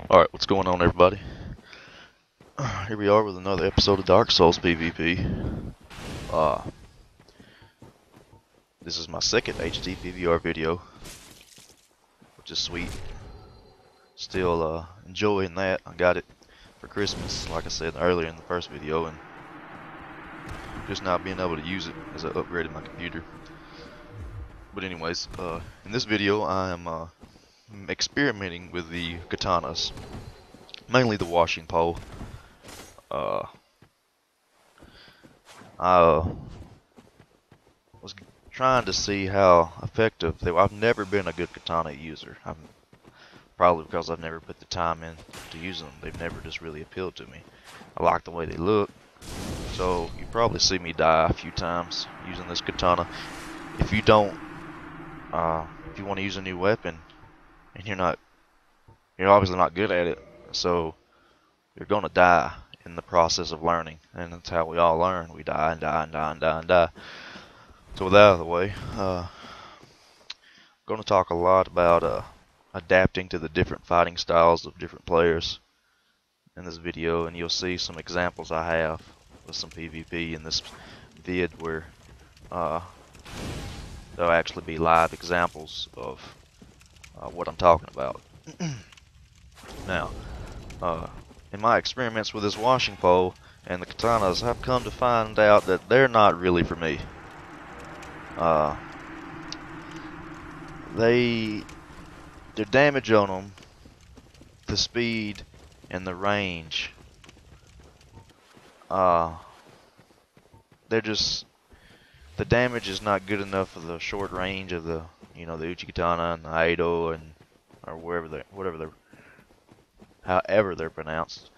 Alright, what's going on, everybody? Here we are with another episode of Dark Souls PvP. Uh, this is my second HD PVR video, which is sweet. Still enjoying that. I got it for Christmas, like I said earlier in the first video, and just not being able to use it as I upgraded my computer. But anyways, in this video I am experimenting with the katanas, mainly the washing pole. I was trying to see how effective they were. I've never been a good katana user. Probably because I've never put the time in to use them. They've never just really appealed to me. I like the way they look. So you probably see me die a few times using this katana. If you don't, if you want to use a new weapon and you're obviously not good at it, so you're gonna die in the process of learning, and that's how we all learn. We die and die and die and die and die. So with that out of the way, I'm going to talk a lot about adapting to the different fighting styles of different players in this video, and you'll see some examples I have with some PvP in this vid where there'll actually be live examples of what I'm talking about. Now, in my experiments with this washing pole and the katanas, I've come to find out that they're not really for me. The damage on them, the speed, and the range, they're just, the damage is not good enough for the short range of the, the Uchikatana and the Aido and, or however they're pronounced.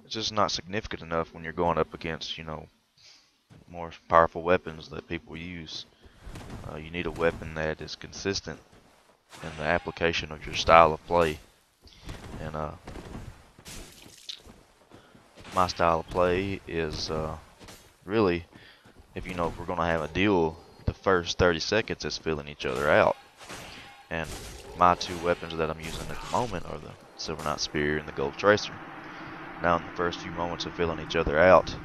It's just not significant enough when you're going up against, more powerful weapons that people use. You need a weapon that is consistent in the application of your style of play. And my style of play is really, if we're going to have a duel, the first 30 seconds is filling each other out. And my two weapons that I'm using at the moment are the Silver Knight Spear and the Gold Tracer. Now in the first few moments of filling each other out,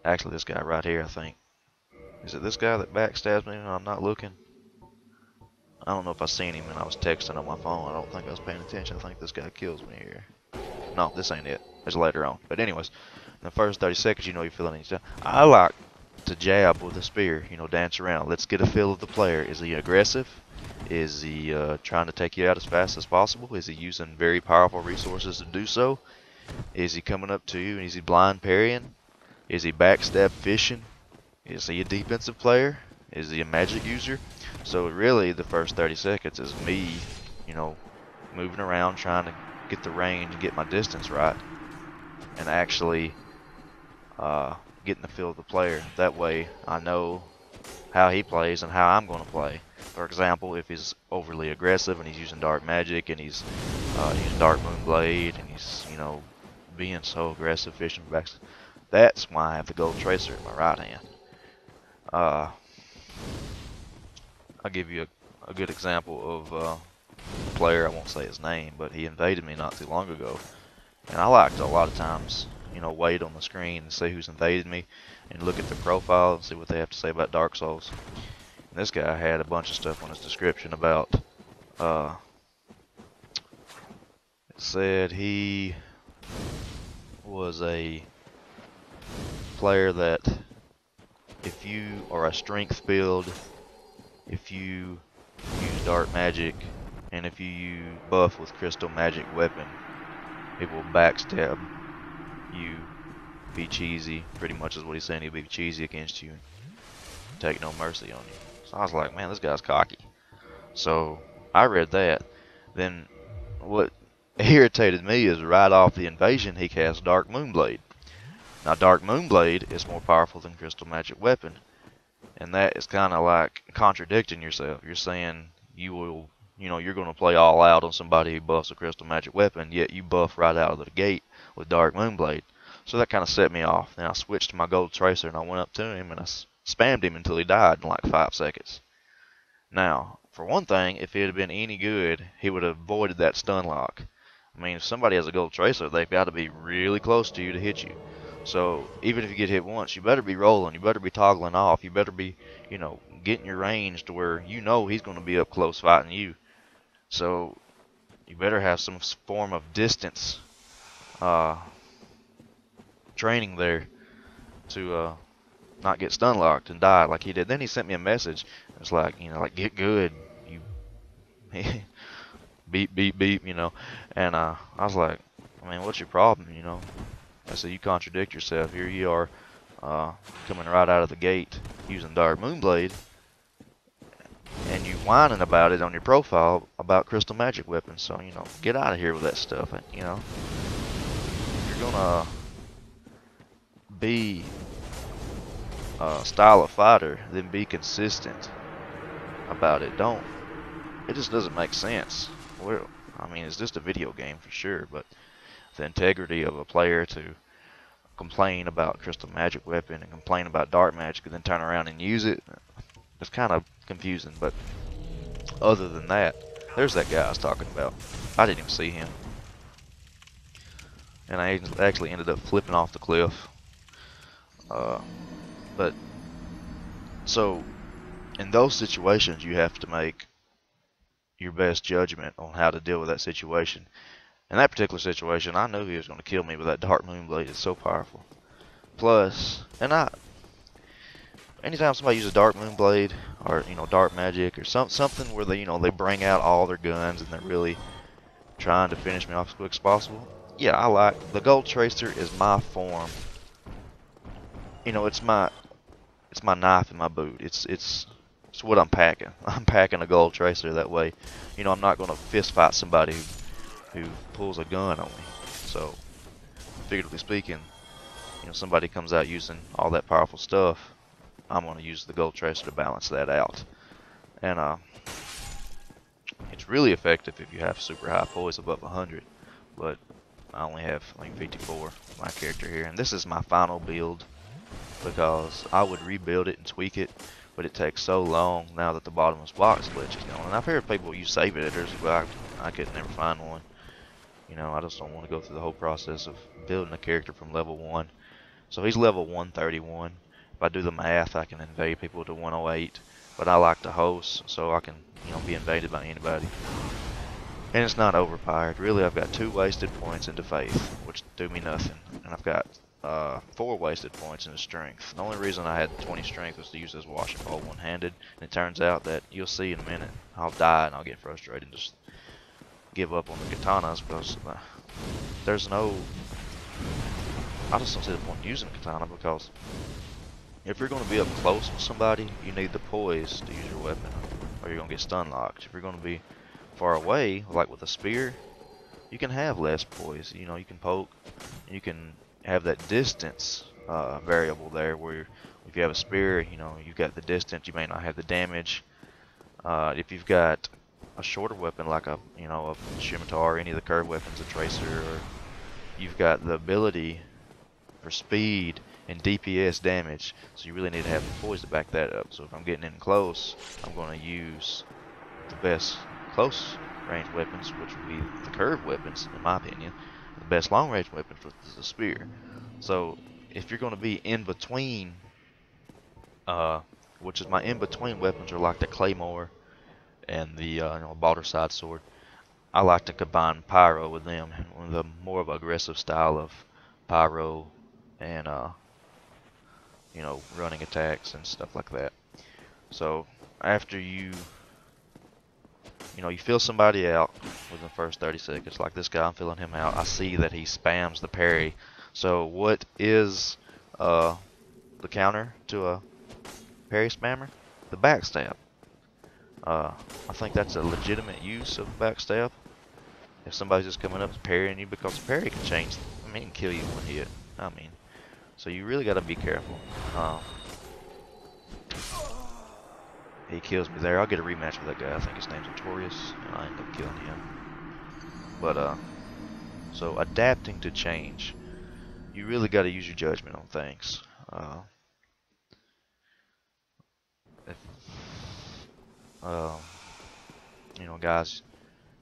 actually this guy right here, I think. Is it this guy that backstabs me when I'm not looking? I don't know if I seen him when I was texting on my phone. I don't think I was paying attention. I think this guy kills me here. No, this ain't it. It's later on. But anyways, in the first 30 seconds, you're feeling each other. I like to jab with a spear, dance around. Let's get a feel of the player. Is he aggressive? Is he trying to take you out as fast as possible? Is he using very powerful resources to do so? Is he coming up to you and is he blind parrying? Is he backstab fishing? Is he a defensive player? Is he a magic user? So really the first 30 seconds is me, moving around trying to get the range and get my distance right, and actually getting the feel of the player. That way I know how he plays and how I'm going to play. For example, if he's overly aggressive and he's using dark magic and he's using dark moonblade and he's being so aggressive fishing for backs, that's why I have the Gold Tracer in my right hand. I'll give you a good example of a player. I won't say his name, but he invaded me not too long ago, and I like to a lot of times wait on the screen and see who's invaded me and look at their profile and see what they have to say about Dark Souls. And this guy had a bunch of stuff on his description about it said he was a player that if you are a strength build, if you use dark magic, and if you buff with crystal magic weapon, it will backstab you, be cheesy, pretty much is what he's saying. He'll be cheesy against you, take no mercy on you. So I was like, man, this guy's cocky. So I read that. Then what irritated me is right off the invasion he cast Dark Moonblade. Now Dark Moonblade is more powerful than crystal magic weapon, and that is kind of like contradicting yourself. You're saying you will, you're going to play all out on somebody who buffs a crystal magic weapon, yet you buff right out of the gate with Dark Moonblade. So that kind of set me off. Then I switched to my Gold Tracer and I went up to him and I spammed him until he died in like 5 seconds. Now, for one thing, if it had been any good, he would have avoided that stun lock. I mean, if somebody has a gold tracer, they've got to be really close to you to hit you. So even if you get hit once, you better be rolling. You better be toggling off. You better be, getting your range to where you know he's going to be up close fighting you. So you better have some form of distance training there to not get stun locked and die like he did. Then he sent me a message. It's like, get good. You beep, beep, beep, And I was like, I mean, what's your problem, I said, you contradict yourself. Here you are coming right out of the gate using Dark Moonblade, and you whining about it on your profile about crystal magic weapons. So, get out of here with that stuff. If you're gonna be a style of fighter, then be consistent about it. It just doesn't make sense. I mean, it's just a video game for sure, but the integrity of a player to complain about crystal magic weapon and complain about dark magic and then turn around and use it, it's kind of confusing. But other than that, there's that guy I was talking about. I didn't even see him, and I actually ended up flipping off the cliff. But so in those situations, you have to make your best judgment on how to deal with that situation. In that particular situation, I knew he was going to kill me with that Dark Moonblade. It's so powerful. Plus, anytime somebody uses Dark Moonblade or Dark Magic or something where they bring out all their guns and they're really trying to finish me off as quick as possible. Yeah, I like the Gold Tracer is my form. It's my knife in my boot. It's what I'm packing. I'm packing a Gold Tracer that way. I'm not going to fist fight somebody who pulls a gun on me. So, figuratively speaking, somebody comes out using all that powerful stuff, I'm going to use the Gold Tracer to balance that out. And it's really effective if you have super high poise above 100, but I only have like 54 my character here, and this is my final build because I would rebuild it and tweak it, but it takes so long now that the bottomless box glitch is gone. And I've heard people use save editors, but I could never find one. I just don't want to go through the whole process of building a character from level 1. So he's level 131. If I do the math, I can invade people to 108. But I like to host, so I can, be invaded by anybody. And it's not overpowered. Really, I've got 2 wasted points into faith, which do me nothing. And I've got 4 wasted points into strength. The only reason I had 20 strength was to use this washing pole one-handed. And it turns out that, you'll see in a minute, I'll die and I'll get frustrated and just give up on the katanas because there's no... I just don't see the point in using a katana because if you're going to be up close with somebody, you need the poise to use your weapon or you're going to get stun locked. If you're going to be far away, like with a spear, you can have less poise. You can poke, and you can have that distance variable there where if you have a spear, you've got the distance, you may not have the damage. If you've got a shorter weapon like a scimitar or any of the curved weapons, a tracer, or you've got the ability for speed and DPS damage, so you really need to have the poise to back that up. So if I'm getting in close, I'm going to use the best close range weapons, which would be the curved weapons, in my opinion. The best long range weapons is the spear. So if you're going to be in between, which is my in between weapons are like the claymore and the Balder side sword. I like to combine pyro with them, with a more of an aggressive style of pyro and running attacks and stuff like that. So after you fill somebody out within the first 30 seconds, like this guy, I'm filling him out. I see that he spams the parry. So what is the counter to a parry spammer? The backstab. I think that's a legitimate use of backstab. If somebody's just coming up and parrying you, because parry can change, it can kill you in one hit. So you really got to be careful. He kills me there. I'll get a rematch with that guy. I think his name's Notorious, and I end up killing him. But so adapting to change, you really got to use your judgment on things. If, You know, guys,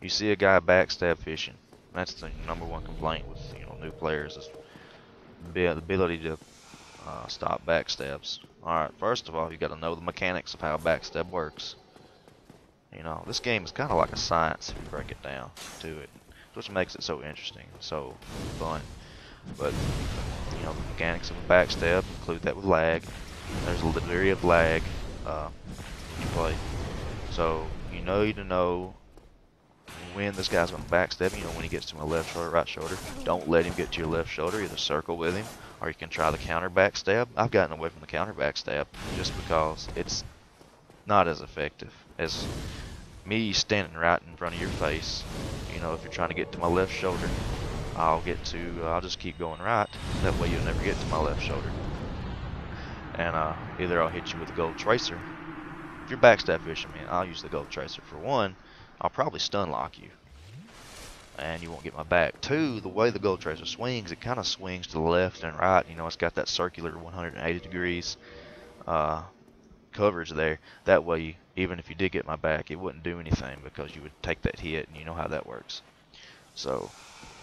you see a guy backstab fishing. That's the #1 complaint with new players is the ability to stop backstabs. Alright, first of all, you got to know the mechanics of how backstab works. You know, this game is kind of like a science if you break it down to it, which makes it so interesting, so fun. But, you know, the mechanics of a backstab include that with lag. There's a degree of lag when you play. So, you need to know when this guy's going to backstab. You know, when he gets to my left shoulder, right shoulder. Don't let him get to your left shoulder. Either circle with him, or you can try the counter backstab. I've gotten away from the counter backstab just because it's not as effective as me standing right in front of your face. You know, if you're trying to get to my left shoulder, I'll just keep going right. That way you'll never get to my left shoulder. And either I'll hit you with a gold tracer. If you're backstab fishing me, I'll use the gold tracer. For one, I'll probably stun lock you, and you won't get my back. Two, the way the gold tracer swings, it kind of swings to the left and right. You know, it's got that circular 180 degrees coverage there. That way, even if you did get my back, it wouldn't do anything because you would take that hit, and you know how that works. So,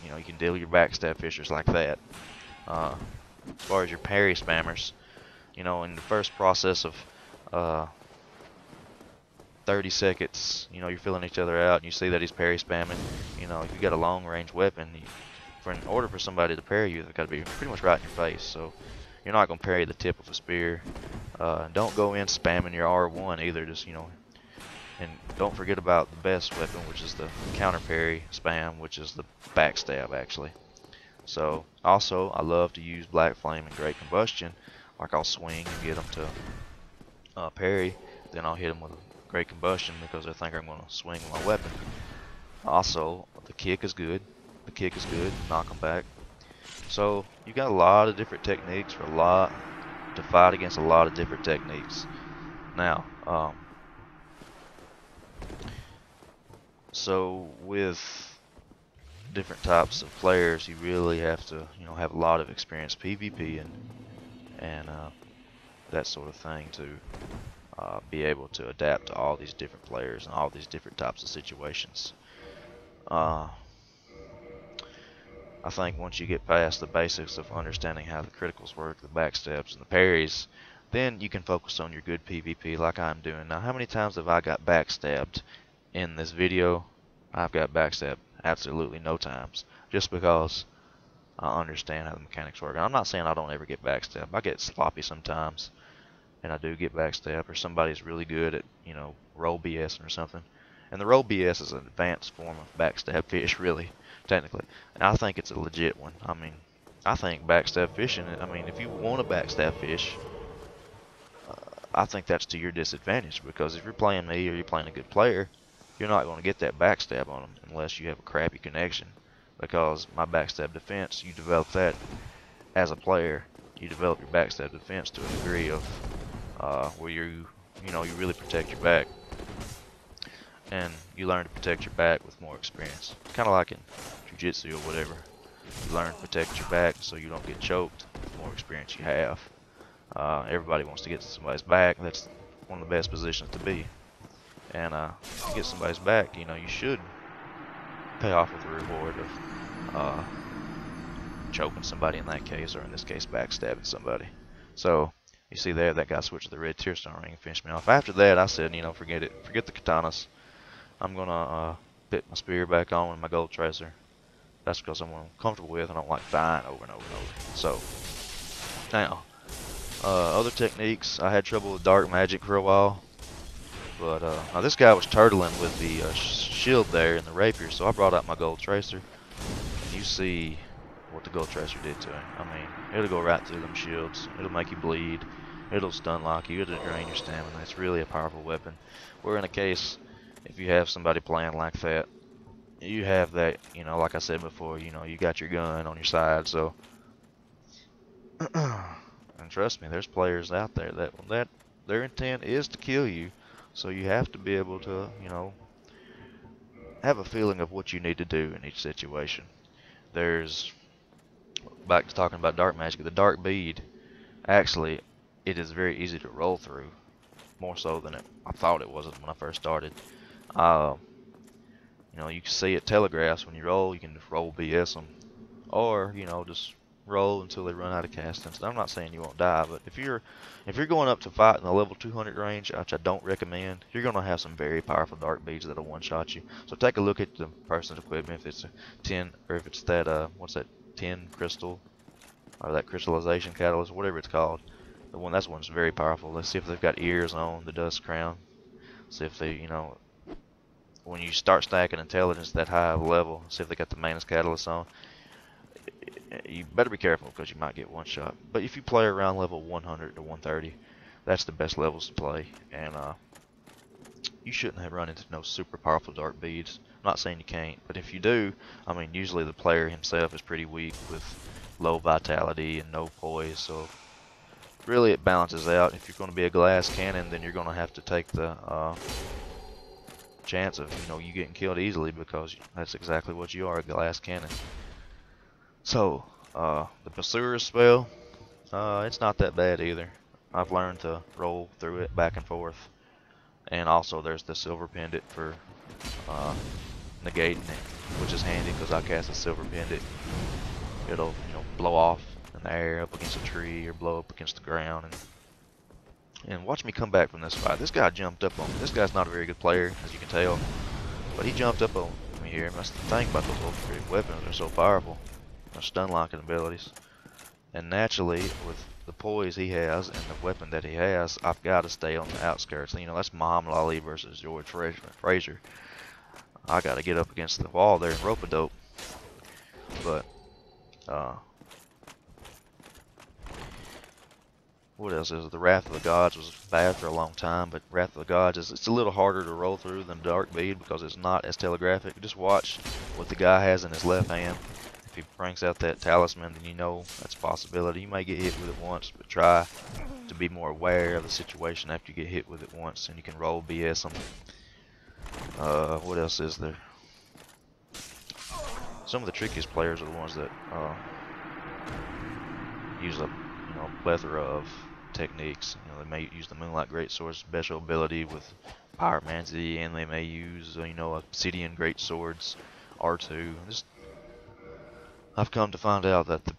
you know, you can deal your backstab fishers like that. As far as your parry spammers, you know, in the first process of 30 seconds, you know, you're filling each other out, and you see that he's parry spamming. You know, if you got a long range weapon, in order for somebody to parry you, they've got to be pretty much right in your face. So you're not going to parry the tip of a spear. Don't go in spamming your R1 either. Just, you know, and don't forget about the best weapon, which is the counter parry spam, which is the backstab actually. So also, I love to use Black Flame and Great Combustion. Like, I'll swing and get them to parry, then I'll hit them with a Great Combustion because they think I'm going to swing with my weapon. Also, the kick is good. The kick is good. Knock them back. So you got a lot of different techniques to fight against a lot of different techniques. Now, so with different types of players, you really have to, you know, have a lot of experience PvP and that sort of thing to be able to adapt to all these different players and all these different types of situations. I think once you get past the basics of understanding how the criticals work, the backstabs and the parries, then you can focus on your good PvP like I'm doing. Now, how many times have I got backstabbed in this video? I've got backstabbed absolutely no times, just because I understand how the mechanics work. And I'm not saying I don't ever get backstabbed. I get sloppy sometimes, and I do get backstabbed, or somebody's really good at, you know, roll BSing or something. And the roll BS is an advanced form of backstab fish, really, technically. And I think it's a legit one. I mean, I think backstab fishing, I mean, if you want to backstab fish, I think that's to your disadvantage, because if you're playing me or you're playing a good player, you're not going to get that backstab on them unless you have a crappy connection. Because my backstab defense, you develop that as a player. You develop your backstab defense to a degree of where you really protect your back, and you learn to protect your back with more experience. Kind of like in jiu-jitsu or whatever. You learn to protect your back so you don't get choked. The more experience you have. Everybody wants to get to somebody's back. That's one of the best positions to be. And if you get somebody's back, you know, you should pay off with the reward of choking somebody in that case, or in this case, backstabbing somebody. So you see there, that guy switched to the red tearstone ring and finished me off. After that, I said, you know, forget it. Forget the katanas. I'm gonna put my spear back on with my gold tracer. That's because I'm comfortable with, and I don't like dying over and over and over. So now, other techniques. I had trouble with dark magic for a while, but now this guy was turtling with the shield there and the rapier, so I brought out my gold tracer. And you see what the gold tracer did to him. I mean, it'll go right through them shields. It'll make you bleed. It'll stun lock you. It'll drain your stamina. It's really a powerful weapon. Where in a case, if you have somebody playing like that, you have that, you know, like I said before, you know, you got your gun on your side, so and trust me, there's players out there that their intent is to kill you, so you have to be able to, you know, have a feeling of what you need to do in each situation. There's, back to talking about dark magic, the dark bead, actually, it is very easy to roll through, more so than I thought it was when I first started. You know, you can see it telegraphs when you roll. You can just roll BS them, or you know, just roll until they run out of castings. I'm not saying you won't die, but if you're going up to fight in the level 200 range, which I don't recommend, you're gonna have some very powerful dark beads that'll one-shot you. So take a look at the person's equipment. If it's a 10, or if it's that what's that 10 crystal, or that crystallization catalyst, whatever it's called. That one's very powerful. Let's see if they've got ears on the dust crown. See if they, you know, when you start stacking intelligence that high of a level, see if they got the maintenance catalyst on. You better be careful because you might get one shot. But if you play around level 100 to 130, that's the best levels to play. And you shouldn't have run into no super powerful dark beads. I'm not saying you can't, but if you do, I mean, usually the player himself is pretty weak with low vitality and no poise. So really it balances out. If you're going to be a glass cannon, then you're going to have to take the chance of, you know, you getting killed easily, because that's exactly what you are, a glass cannon. So the pursuer's spell, it's not that bad either. I've learned to roll through it back and forth, and also there's the silver pendant for negating it, which is handy because I cast a silver pendant. It'll, you know, blow off in the air up against a tree or blow up against the ground. And watch me come back from this fight. This guy jumped up on me. This guy's not a very good player, as you can tell, but he jumped up on me here. And that's the thing about those overcrit weapons, they're so powerful. Their stun locking abilities. And naturally, with the poise he has and the weapon that he has, I've got to stay on the outskirts. You know, that's Muhammad Ali versus George Frazier. I got to get up against the wall there and rope-a-dope. But what else is it? The Wrath of the Gods was bad for a long time, but Wrath of the Gods it's a little harder to roll through than Dark Bead because it's not as telegraphic. Just watch what the guy has in his left hand. If he brings out that talisman, then you know that's a possibility. You may get hit with it once, but try to be more aware of the situation after you get hit with it once, and you can roll BS them. What else is there? Some of the trickiest players are the ones that use a plethora of techniques. You know, they may use the Moonlight Greatsword special ability with Pyromancy, and they may use Obsidian Greatswords R2. I've come to find out that the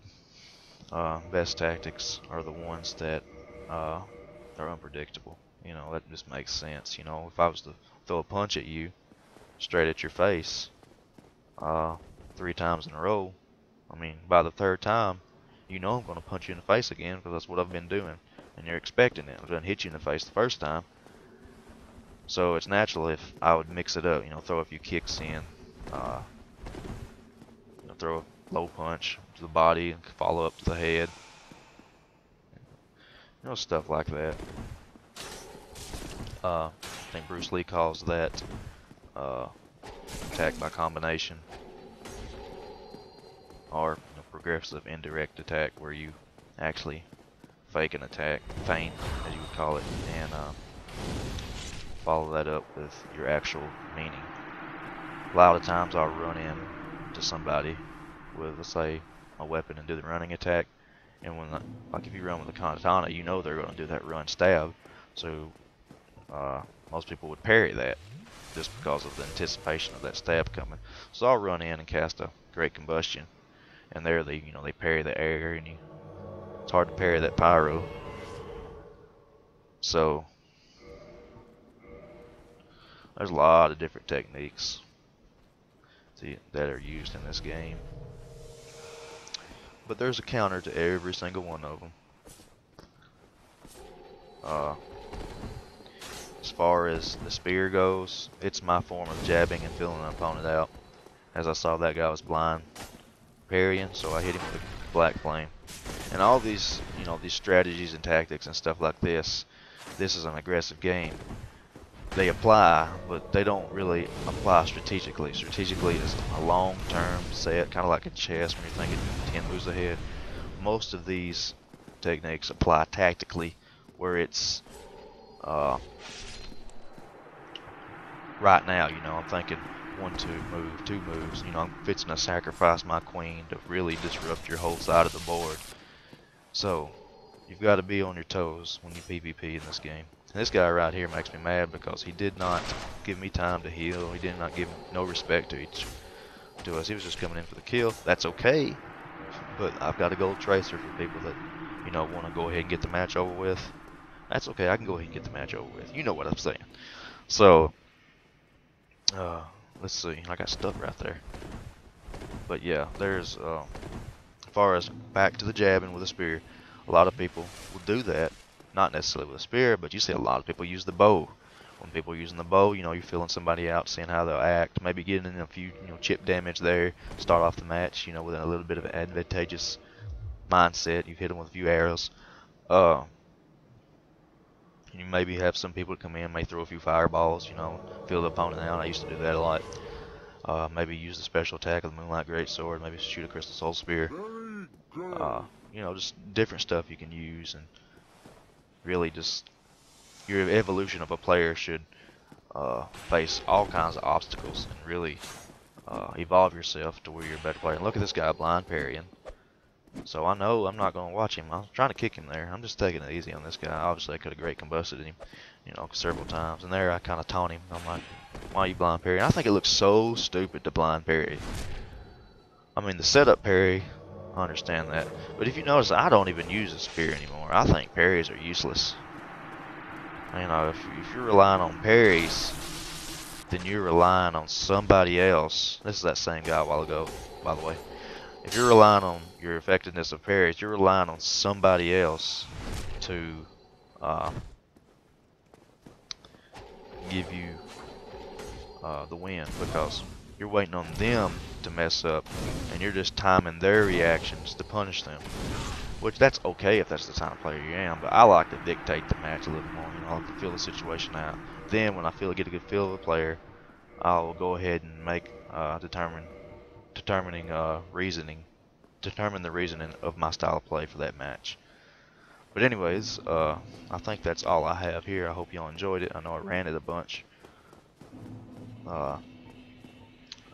best tactics are the ones that are unpredictable. You know, that just makes sense. You know, if I was to throw a punch at you straight at your face 3 times in a row, I mean, by the 3rd time, you know I'm going to punch you in the face again because that's what I've been doing, and you're expecting it. I've done hit you in the face the first time, so it's natural if I would mix it up. You know, throw a few kicks in, throw a low punch to the body and follow up to the head. You know, stuff like that. I think Bruce Lee calls that attack by combination, or progressive indirect attack, where you actually fake an attack, feint as you would call it, and follow that up with your actual meaning. A lot of times I'll run in to somebody with, let's say, a weapon and do the running attack, and when like if you run with a katana, you know they're going to do that run stab, so most people would parry that just because of the anticipation of that stab coming. So I'll run in and cast a Great Combustion, and there they parry the air, and it's hard to parry that pyro. So there's a lot of different techniques that are used in this game, but there's a counter to every single one of them. As far as the spear goes, it's my form of jabbing and filling an opponent out. As I saw, that guy was blind parrying, so I hit him with a black flame. And all these, these strategies and tactics and stuff like this is an aggressive game. They apply, but they don't really apply strategically. Strategically is a long-term set, kind of like in chess when you're thinking 10 moves ahead. Most of these techniques apply tactically, where it's right now, I'm thinking 1-2 move, 2 moves. I'm fixing to sacrifice my queen to really disrupt your whole side of the board. So you've got to be on your toes when you PvP in this game. And this guy right here makes me mad because he did not give me time to heal. He did not give no respect to us. He was just coming in for the kill. That's okay, but I've got a gold tracer for people that, you know, want to go ahead and get the match over with. That's okay. I can go ahead and get the match over with. You know what I'm saying. So, let's see. I got stuck right there. But yeah, there's, as far as back to the jabbing with a spear, a lot of people will do that. Not necessarily with a spear, but you see a lot of people use the bow. When people are using the bow, you know, you're feeling somebody out, seeing how they'll act, maybe getting in a few, you know, chip damage there, start off the match, you know, with a little bit of an advantageous mindset. You've hit them with a few arrows. You maybe have some people that come in, may throw a few fireballs, you know, feel the opponent out. I used to do that a lot. Maybe use the special attack of the Moonlight Greatsword, maybe shoot a Crystal Soul Spear. You know, just different stuff you can use, and really just your evolution of a player should face all kinds of obstacles and really evolve yourself to where you're a better player. And look at this guy blind parrying. So I know I'm not going to watch him. I'm trying to kick him there. I'm just taking it easy on this guy. Obviously, I could have great combusted him, you know, several times. And there I kind of taunt him. I'm like, why are you blind parrying? I think it looks so stupid to blind parry. I mean, the setup parry, I understand that. But if you notice, I don't even use a spear anymore. I think parries are useless. You know, if you're relying on parries, then you're relying on somebody else. This is that same guy a while ago, by the way. If you're relying on your effectiveness of parries, you're relying on somebody else to give you the win, because you're waiting on them to mess up and you're just timing their reactions to punish them. Which, that's okay if that's the kind of player you am, but I like to dictate the match a little more. You know, I like to feel the situation out. Then when I get a good feel of the player, I'll go ahead and make determine the reasoning of my style of play for that match. But anyways, I think that's all I have here. I hope y'all enjoyed it. I know I ran it a bunch. I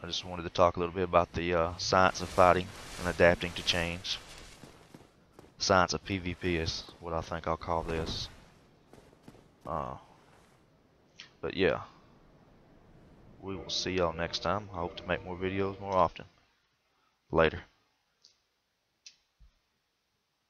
just wanted to talk a little bit about the science of fighting and adapting to change. Science of PvP is what I think I'll call this. But yeah, we will see y'all next time. I hope to make more videos more often. Later.